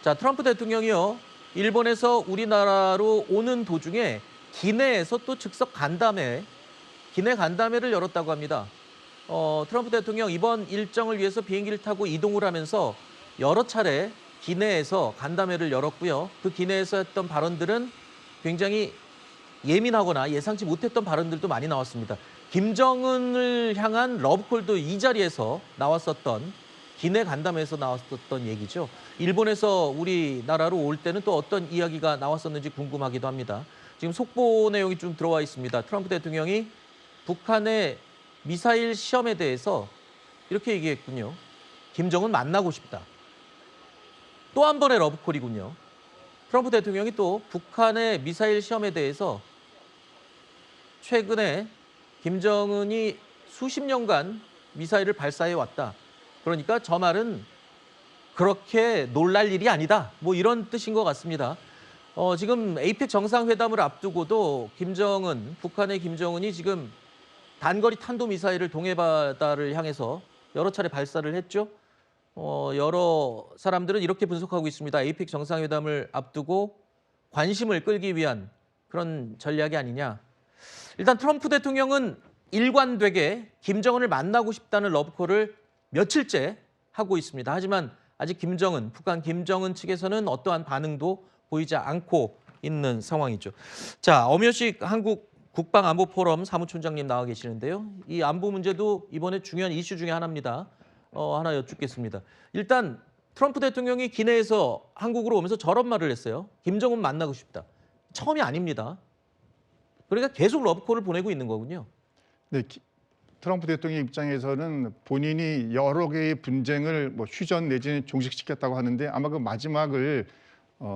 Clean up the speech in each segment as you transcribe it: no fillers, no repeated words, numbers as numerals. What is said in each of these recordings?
자, 트럼프 대통령이요. 일본에서 우리나라로 오는 도중에 기내에서 또 즉석 간담회, 기내 간담회를 열었다고 합니다. 트럼프 대통령 이번 일정을 위해서 비행기를 타고 이동을 하면서 여러 차례 기내에서 간담회를 열었고요. 그 기내에서 했던 발언들은 굉장히 예민하거나 예상치 못했던 발언들도 많이 나왔습니다. 김정은을 향한 러브콜도 이 자리에서 나왔었던 기내 간담회에서 나왔었던 얘기죠. 일본에서 우리나라로 올 때는 또 어떤 이야기가 나왔었는지 궁금하기도 합니다. 지금 속보 내용이 좀 들어와 있습니다. 트럼프 대통령이 북한의 미사일 시험에 대해서 이렇게 얘기했군요. 김정은 만나고 싶다. 또 한 번의 러브콜이군요. 트럼프 대통령이 또 북한의 미사일 시험에 대해서 최근에 김정은이 수십 년간 미사일을 발사해 왔다. 그러니까 저 말은 그렇게 놀랄 일이 아니다. 뭐 이런 뜻인 것 같습니다. 지금 에이펙 정상회담을 앞두고도 북한의 김정은이 지금 단거리 탄도미사일을 동해바다를 향해서 여러 차례 발사를 했죠. 여러 사람들은 이렇게 분석하고 있습니다. 에이펙 정상회담을 앞두고 관심을 끌기 위한 그런 전략이 아니냐. 일단 트럼프 대통령은 일관되게 김정은을 만나고 싶다는 러브콜을 며칠째 하고 있습니다. 하지만 아직 북한 김정은 측에서는 어떠한 반응도 보이지 않고 있는 상황이죠. 자, 엄효식 한국 국방안보포럼 사무총장님 나와 계시는데요. 이 안보 문제도 이번에 중요한 이슈 중에 하나입니다. 하나 여쭙겠습니다. 일단 트럼프 대통령이 기내에서 한국으로 오면서 저런 말을 했어요. 김정은 만나고 싶다. 처음이 아닙니다. 그러니까 계속 러브콜을 보내고 있는 거군요. 네, 트럼프 대통령 입장에서는 본인이 여러 개의 분쟁을 휴전 내지는 종식시켰다고 하는데 아마 그 마지막을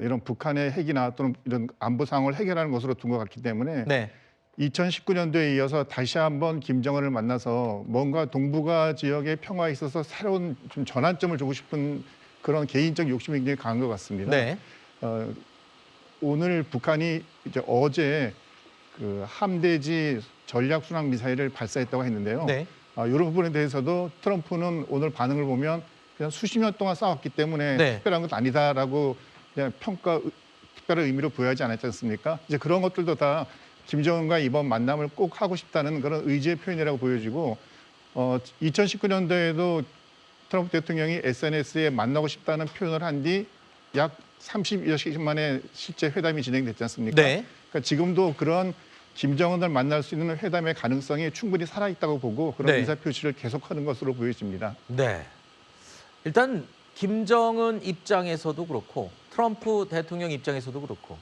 이런 북한의 핵이나 또는 이런 안보 상황을 해결하는 것으로 둔 것 같기 때문에 네. 2019년도에 이어서 다시 한번 김정은을 만나서 뭔가 동북아 지역의 평화에 있어서 새로운 좀 전환점을 주고 싶은 그런 개인적 욕심이 굉장히 강한 것 같습니다. 네. 오늘 북한이 이제 어제 그 함대지 전략 순항 미사일을 발사했다고 했는데요. 네. 이런 부분에 대해서도 트럼프는 오늘 반응을 보면 그냥 수십 년 동안 싸웠기 때문에 네. 특별한 건 아니다라고 그냥 특별한 의미로 부여하지 않았지 않습니까? 이제 그런 것들도 다 김정은과 이번 만남을 꼭 하고 싶다는 그런 의지의 표현이라고 보여지고 2019년도에도 트럼프 대통령이 SNS에 만나고 싶다는 표현을 한 뒤 약 30여 시간 만에 실제 회담이 진행됐지 않습니까? 네. 그러니까 지금도 그런 김정은을 만날 수 있는 회담의 가능성이 충분히 살아있다고 보고 그런 네. 의사표시를 계속하는 것으로 보여집니다. 네. 일단 김정은 입장에서도 그렇고 트럼프 대통령 입장에서도 그렇고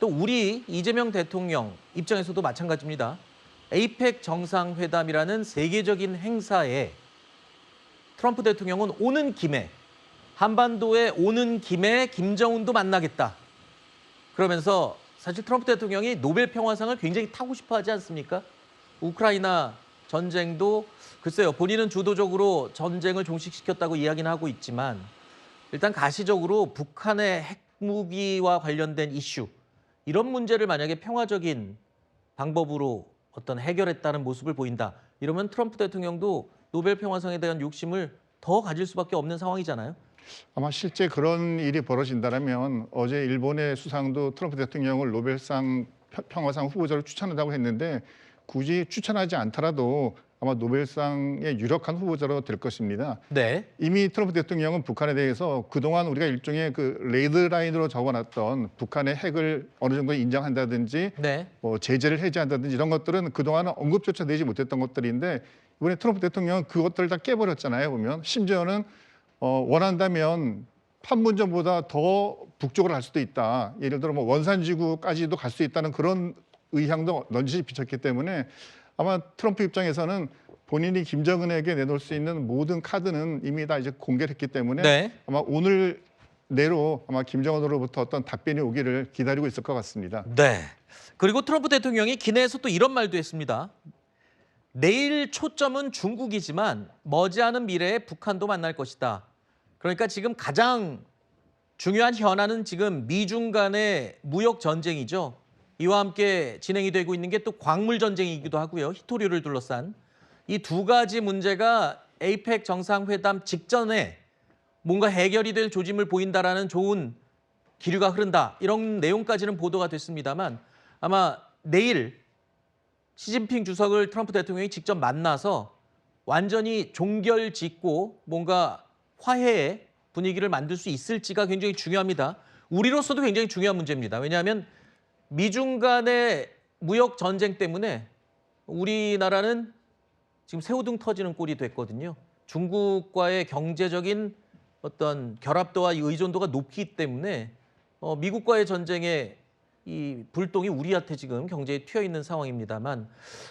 또 우리 이재명 대통령 입장에서도 마찬가지입니다. 에이펙 정상회담이라는 세계적인 행사에 트럼프 대통령은 한반도에 오는 김에 김정은도 만나겠다. 그러면서 사실 트럼프 대통령이 노벨 평화상을 굉장히 타고 싶어 하지 않습니까? 우크라이나 전쟁도 글쎄요, 본인은 주도적으로 전쟁을 종식시켰다고 이야기는 하고 있지만 일단 가시적으로 북한의 핵무기와 관련된 이슈, 이런 문제를 만약에 평화적인 방법으로 어떤 해결했다는 모습을 보인다. 이러면 트럼프 대통령도 노벨 평화상에 대한 욕심을 더 가질 수밖에 없는 상황이잖아요. 아마 실제 그런 일이 벌어진다면 어제 일본의 수상도 트럼프 대통령을 노벨상 평화상 후보자로 추천한다고 했는데 굳이 추천하지 않더라도 아마 노벨상의 유력한 후보자로 될 것입니다. 네. 이미 트럼프 대통령은 북한에 대해서 그동안 우리가 일종의 그 레드라인으로 적어놨던 북한의 핵을 어느 정도 인정한다든지 네. 제재를 해제한다든지 이런 것들은 그동안은 언급조차 내지 못했던 것들인데 이번에 트럼프 대통령은 그것들을 다 깨버렸잖아요. 보면 심지어는 원한다면 판문점보다 더 북쪽으로 갈 수도 있다. 예를 들어 원산지구까지도 갈 수 있다는 그런 의향도 넌지시 비쳤기 때문에 아마 트럼프 입장에서는 본인이 김정은에게 내놓을 수 있는 모든 카드는 이미 다 이제 공개를 했기 때문에 네. 아마 오늘 내로 아마 김정은으로부터 어떤 답변이 오기를 기다리고 있을 것 같습니다. 네. 그리고 트럼프 대통령이 기내에서 또 이런 말도 했습니다. 내일 초점은 중국이지만 머지않은 미래에 북한도 만날 것이다. 그러니까 지금 가장 중요한 현안은 지금 미중 간의 무역 전쟁이죠. 이와 함께 진행이 되고 있는 게 또 광물 전쟁이기도 하고요. 희토류를 둘러싼 이 두 가지 문제가 에이펙 정상회담 직전에 뭔가 해결이 될 조짐을 보인다라는 좋은 기류가 흐른다. 이런 내용까지는 보도가 됐습니다만 아마 내일 시진핑 주석을 트럼프 대통령이 직접 만나서 완전히 종결짓고 뭔가 화해의 분위기를 만들 수 있을지가 굉장히 중요합니다. 우리로서도 굉장히 중요한 문제입니다. 왜냐하면 미중 간의 무역 전쟁 때문에 우리나라는 지금 새우등 터지는 꼴이 됐거든요. 중국과의 경제적인 어떤 결합도와 의존도가 높기 때문에 미국과의 전쟁에 이 불똥이 우리한테 지금 경제에 튀어 있는 상황입니다만,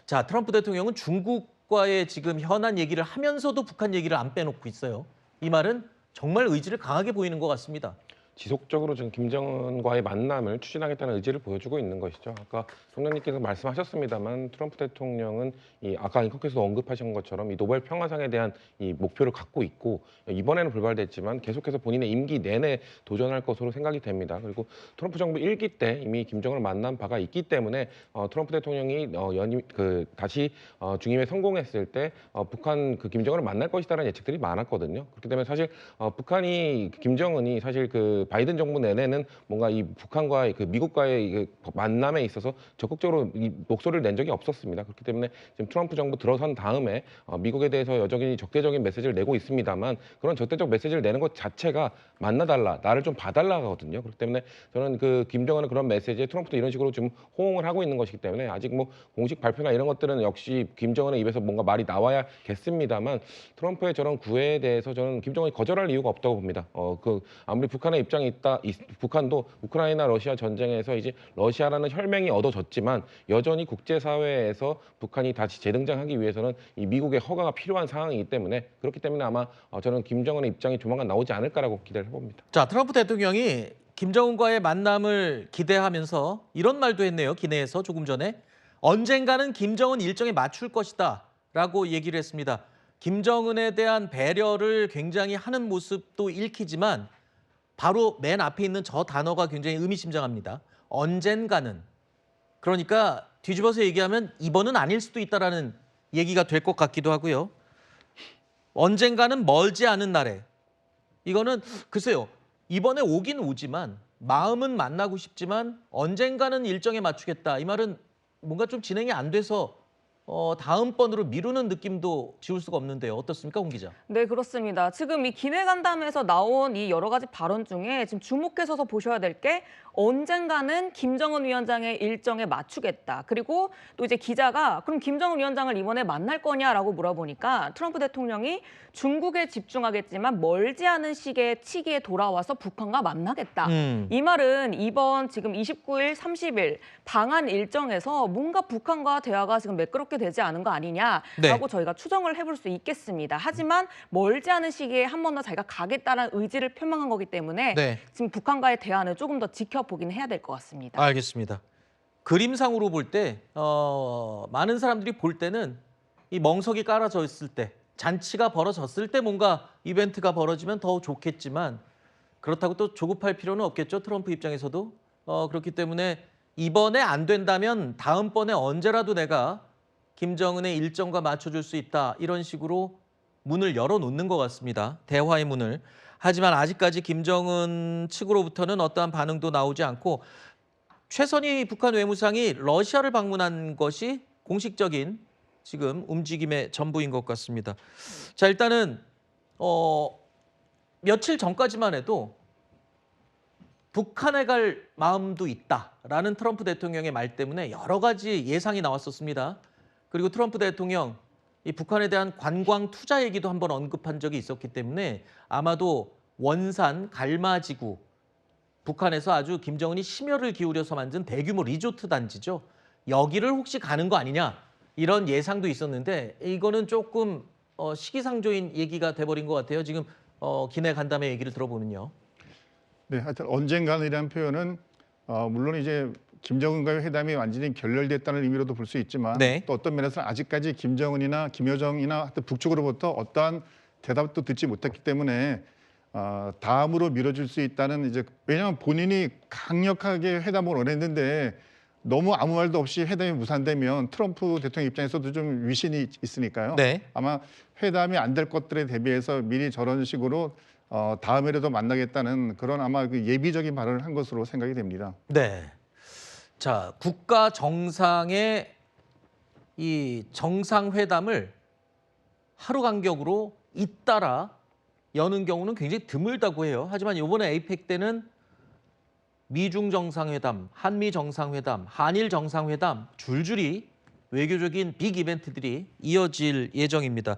자, 트럼프 대통령은 중국과의 지금 현안 얘기를 하면서도 북한 얘기를 안 빼놓고 있어요. 이 말은 정말 의지를 강하게 보이는 것 같습니다. 지속적으로 지금 김정은과의 만남을 추진하겠다는 의지를 보여주고 있는 것이죠. 아까 총장님께서 말씀하셨습니다만 트럼프 대통령은 아까 앵커께서 언급하신 것처럼 이 노벨 평화상에 대한 이 목표를 갖고 있고 이번에는 불발됐지만 계속해서 본인의 임기 내내 도전할 것으로 생각이 됩니다. 그리고 트럼프 정부 1기 때 이미 김정은을 만난 바가 있기 때문에 트럼프 대통령이 다시 중임에 성공했을 때 북한 김정은을 만날 것이다라는 예측들이 많았거든요. 그렇기 때문에 사실 북한이 김정은이 사실 바이든 정부 내내는 뭔가 이 북한과의 미국과의 만남에 있어서 적극적으로 이 목소리를 낸 적이 없었습니다. 그렇기 때문에 지금 트럼프 정부 들어선 다음에 미국에 대해서 여전히 적대적인 메시지를 내고 있습니다만 그런 적대적 메시지를 내는 것 자체가 만나달라, 나를 좀 봐달라거든요. 그렇기 때문에 저는 김정은은 그런 메시지에 트럼프도 이런 식으로 지금 호응을 하고 있는 것이기 때문에 아직 뭐 공식 발표나 이런 것들은 역시 김정은의 입에서 뭔가 말이 나와야겠습니다만 트럼프의 저런 구애에 대해서 저는 김정은이 거절할 이유가 없다고 봅니다. 아무리 북한의 입장이 있다, 북한도 우크라이나 러시아 전쟁에서 이제 러시아라는 혈맹이 얻어졌지만 여전히 국제사회에서 북한이 다시 재등장하기 위해서는 이 미국의 허가가 필요한 상황이기 때문에 그렇기 때문에 아마 저는 김정은의 입장이 조만간 나오지 않을까라고 기대를 해봅니다. 자, 트럼프 대통령이 김정은과의 만남을 기대하면서 이런 말도 했네요. 기내에서 조금 전에 언젠가는 김정은 일정에 맞출 것이다 라고 얘기를 했습니다. 김정은에 대한 배려를 굉장히 하는 모습도 읽히지만 바로 맨 앞에 있는 저 단어가 굉장히 의미심장합니다. 언젠가는. 그러니까 뒤집어서 얘기하면 이번은 아닐 수도 있다라는 얘기가 될 것 같기도 하고요. 언젠가는 멀지 않은 날에. 이거는 글쎄요. 이번에 오긴 오지만 마음은 만나고 싶지만 언젠가는 일정에 맞추겠다. 이 말은 뭔가 좀 진행이 안 돼서 다음번으로 미루는 느낌도 지울 수가 없는데요. 어떻습니까, 홍 기자? 네, 그렇습니다. 지금 이 기내 간담회에서 나온 이 여러 가지 발언 중에 지금 주목해서 보셔야 될 게 언젠가는 김정은 위원장의 일정에 맞추겠다. 그리고 또 이제 기자가 그럼 김정은 위원장을 이번에 만날 거냐라고 물어보니까 트럼프 대통령이 중국에 집중하겠지만 멀지 않은 시기에 돌아와서 북한과 만나겠다. 이 말은 이번 지금 29일, 30일 방한 일정에서 뭔가 북한과 대화가 지금 매끄럽게 되지 않은 거 아니냐라고 네. 저희가 추정을 해볼 수 있겠습니다. 하지만 멀지 않은 시기에 한 번 더 자기가 가겠다는 의지를 표명한 거기 때문에 네. 지금 북한과의 대화는 조금 더 지켜보긴 해야 될 것 같습니다. 알겠습니다. 그림상으로 볼 때 많은 사람들이 볼 때는 이 멍석이 깔아져 있을 때, 잔치가 벌어졌을 때 뭔가 이벤트가 벌어지면 더 좋겠지만 그렇다고 또 조급할 필요는 없겠죠. 트럼프 입장에서도. 그렇기 때문에 이번에 안 된다면 다음번에 언제라도 내가 김정은의 일정과 맞춰줄 수 있다. 이런 식으로 문을 열어놓는 것 같습니다. 대화의 문을. 하지만 아직까지 김정은 측으로부터는 어떠한 반응도 나오지 않고 최선희 북한 외무상이 러시아를 방문한 것이 공식적인 지금 움직임의 전부인 것 같습니다. 자, 일단은 며칠 전까지만 해도 북한에 갈 마음도 있다라는 트럼프 대통령의 말 때문에 여러 가지 예상이 나왔었습니다. 그리고 트럼프 대통령 이 북한에 대한 관광 투자 얘기도 한번 언급한 적이 있었기 때문에 아마도 원산 갈마지구 북한에서 아주 김정은이 심혈을 기울여서 만든 대규모 리조트 단지죠. 여기를 혹시 가는 거 아니냐 이런 예상도 있었는데 이거는 조금 시기상조인 얘기가 돼버린 것 같아요. 지금 기내 간담회 얘기를 들어보면요. 네, 하여튼 언젠가는이라는 표현은 물론 이제 김정은과의 회담이 완전히 결렬됐다는 의미로도 볼 수 있지만 네. 또 어떤 면에서는 아직까지 김정은이나 김여정이나 하여튼 북쪽으로부터 어떠한 대답도 듣지 못했기 때문에 다음으로 미뤄질 수 있다는 이제 왜냐하면 본인이 강력하게 회담을 원했는데 너무 아무 말도 없이 회담이 무산되면 트럼프 대통령 입장에서도 좀 위신이 있으니까요. 네. 아마 회담이 안 될 것들에 대비해서 미리 저런 식으로 다음에라도 만나겠다는 그런 아마 그 예비적인 발언을 한 것으로 생각이 됩니다. 네. 자, 국가 정상의 이 정상회담을 하루 간격으로 잇따라 여는 경우는 굉장히 드물다고 해요. 하지만 이번에 에이펙 때는 미중 정상회담, 한미 정상회담, 한일 정상회담 줄줄이 외교적인 빅 이벤트들이 이어질 예정입니다.